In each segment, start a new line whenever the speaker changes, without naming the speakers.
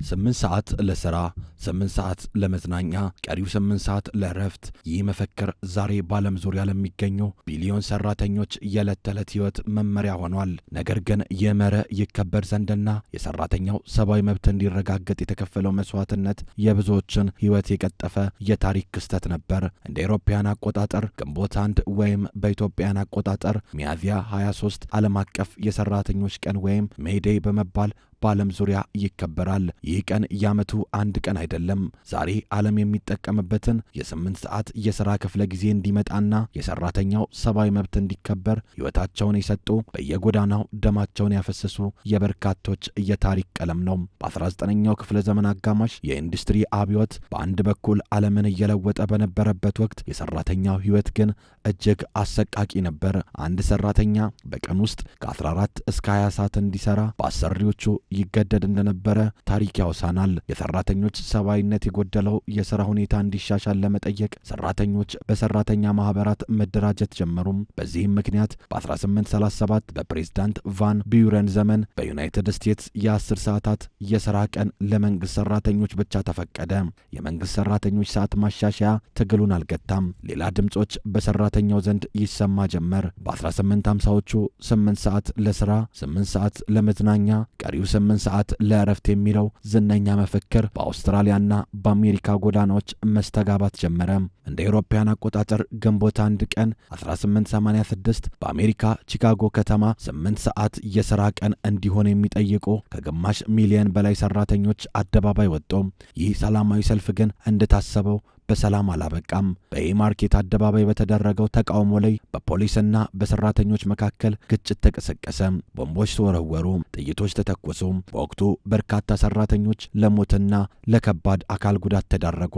8 ሰዓት ለሥራ፣ 8 ሰዓት ለመዝናኛ፣ ቀሪው 8 ሰዓት ለእረፍት። ይህ መፈክር ዛሬ በዓለም ዙሪያ ለሚገኙ ቢሊዮን ሰራተኞች የዕለት ተዕለት ሕይወት መመሪያ ሆኗል። ነገር ግን ይህ መርህ ይከበር ዘንድና የሰራተኛው ሰብአዊ መብት እንዲረጋገጥ የተከፈለው መስዋዕትነት የብዙዎችን ሕይወት የቀጠፈ የታሪክ ክስተት ነበር። እንደ አውሮፓውያን አቆጣጠር ግንቦት 1 ወይም በኢትዮጵያን አቆጣጠር ሚያዝያ 23 ዓለም አቀፍ የሰራተኞች ቀን ወይም ሜይዴይ በመባል በዓለም ዙሪያ ይከበራል። ይህ ቀን የዓመቱ አንድ ቀን አይደለም። ዛሬ ዓለም የሚጠቀምበትን የ8 ሰዓት የሥራ ክፍለ ጊዜ እንዲመጣና የሰራተኛው ሰብአዊ መብት እንዲከበር ሕይወታቸውን የሰጡ በየጎዳናው ደማቸውን ያፈሰሱ የበርካቶች የታሪክ ቀለም ነው። በ19ኛው ክፍለ ዘመን አጋማሽ የኢንዱስትሪ አብዮት በአንድ በኩል ዓለምን እየለወጠ በነበረበት ወቅት የሰራተኛው ሕይወት ግን እጅግ አሰቃቂ ነበር። አንድ ሰራተኛ በቀን ውስጥ ከ14 እስከ 20 ሰዓት እንዲሰራ በአሰሪዎቹ ይገደድ እንደነበረ ታሪክ ያውሳናል። የሰራተኞች ሰብአዊነት የጎደለው የሥራ ሁኔታ እንዲሻሻል ለመጠየቅ ሰራተኞች በሰራተኛ ማህበራት መደራጀት ጀመሩም። በዚህም ምክንያት በ1837 በፕሬዝዳንት ቫን ቢዩረን ዘመን በዩናይትድ ስቴትስ የ10 ሰዓታት የሥራ ቀን ለመንግሥት ሰራተኞች ብቻ ተፈቀደ። የመንግሥት ሰራተኞች ሰዓት ማሻሻያ ትግሉን አልገታም። ሌላ ድምጾች በሰራተኛው ዘንድ ይሰማ ጀመር። በ1850ዎቹ 8 ሰዓት ለሥራ፣ 8 ሰዓት ለመዝናኛ፣ ቀሪው 8 ሰዓት ለእረፍት የሚለው ዝነኛ መፈክር በአውስትራሊያና በአሜሪካ ጎዳናዎች መስተጋባት ጀመረ። እንደ አውሮፓውያን አቆጣጠር ግንቦት 1 ቀን 1886 በአሜሪካ ቺካጎ ከተማ 8 ሰዓት የሥራ ቀን እንዲሆን የሚጠይቁ ከግማሽ ሚሊዮን በላይ ሰራተኞች አደባባይ ወጡ። ይህ ሰላማዊ ሰልፍ ግን እንደታሰበው በሰላም አላበቃም። በማርኬት አደባባይ በተደረገው ተቃውሞ ላይ በፖሊስና በሰራተኞች መካከል ግጭት ተቀሰቀሰ። ቦምቦች ተወረወሩ፣ ጥይቶች ተተኮሱ። በወቅቱ በርካታ ሰራተኞች ለሞትና ለከባድ አካል ጉዳት ተዳረጉ።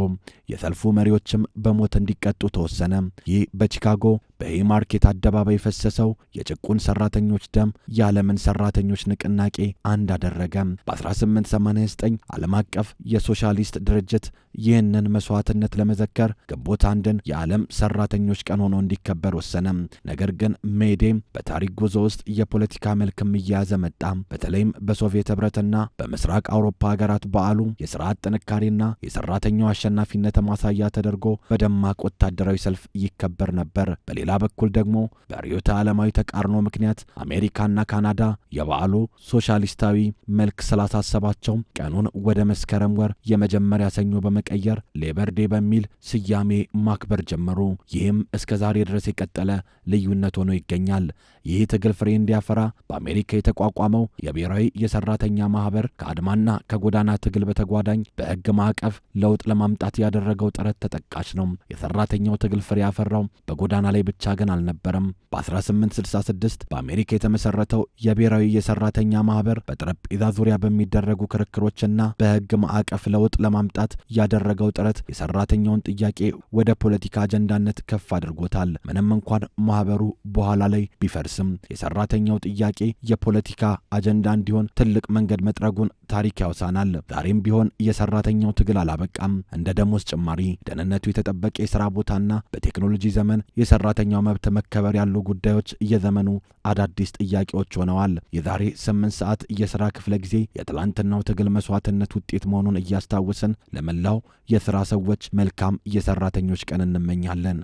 የሰልፉ መሪዎችም በሞት እንዲቀጡ ተወሰነ። ይህ በቺካጎ በማርኬት አደባባይ ፈሰሰው የጭቁን ሰራተኞች ደም የዓለምን ሰራተኞች ንቅናቄ አንድ አደረገ። በ1889 ዓለም አቀፍ የሶሻሊስት ድርጅት ይህንን መስዋዕትነት ለመዘከር ግንቦት 1ን የዓለም ሰራተኞች ቀን ሆኖ እንዲከበር ወሰነ። ነገር ግን ሜይዴይ በታሪክ ጉዞ ውስጥ የፖለቲካ መልክም እየያዘ መጣ። በተለይም በሶቪየት ኅብረትና በምስራቅ አውሮፓ ሀገራት በዓሉ የሥርዓት ጥንካሬና የሰራተኛው አሸናፊነት ማሳያ ተደርጎ በደማቅ ወታደራዊ ሰልፍ ይከበር ነበር። በሌላ በኩል ደግሞ በርዕዮተ ዓለማዊ ተቃርኖ ምክንያት አሜሪካና ካናዳ የበዓሉ ሶሻሊስታዊ መልክ ስላሳሰባቸው ቀኑን ወደ መስከረም ወር የመጀመሪያ ሰኞ በመቀየር ሌበር ዴይ በሚል ስያሜ ማክበር ጀመሩ። ይህም እስከ ዛሬ ድረስ የቀጠለ ልዩነት ሆኖ ይገኛል። ይህ ትግል ፍሬ እንዲያፈራ በአሜሪካ የተቋቋመው የብሔራዊ የሰራተኛ ማህበር ከአድማና ከጎዳና ትግል በተጓዳኝ በሕግ ማዕቀፍ ለውጥ ለማምጣት ያደረገው ጥረት ተጠቃሽ ነው። የሰራተኛው ትግል ፍሬ ያፈራው በጎዳና ላይ ብቻ ግን አልነበረም። በ1866 በአሜሪካ የተመሰረተው የብሔራዊ የሰራተኛ ማህበር በጠረጴዛ ዙሪያ በሚደረጉ ክርክሮችና በሕግ ማዕቀፍ ለውጥ ለማምጣት ያደረገው ጥረት የሰራተኛውን ጥያቄ ወደ ፖለቲካ አጀንዳነት ከፍ አድርጎታል። ምንም እንኳን ማህበሩ በኋላ ላይ ቢፈርስም የሰራተኛው ጥያቄ የፖለቲካ አጀንዳ እንዲሆን ትልቅ መንገድ መጥረጉን ታሪክ ያውሳናል። ዛሬም ቢሆን የሰራተኛው ትግል አላበቃም። እንደ ደሞዝ ጭማሪ፣ ደህንነቱ የተጠበቀ የሥራ ቦታና በቴክኖሎጂ ዘመን የሰራተኛው መብት መከበር ያሉ ጉዳዮች የዘመኑ አዳዲስ ጥያቄዎች ሆነዋል። የዛሬ 8 ሰዓት የሥራ ክፍለ ጊዜ የትላንትናው ትግል መስዋዕትነት ውጤት መሆኑን እያስታወስን ለመላው የሥራ ሰዎች መልካም የሰራተኞች ቀን እንመኛለን።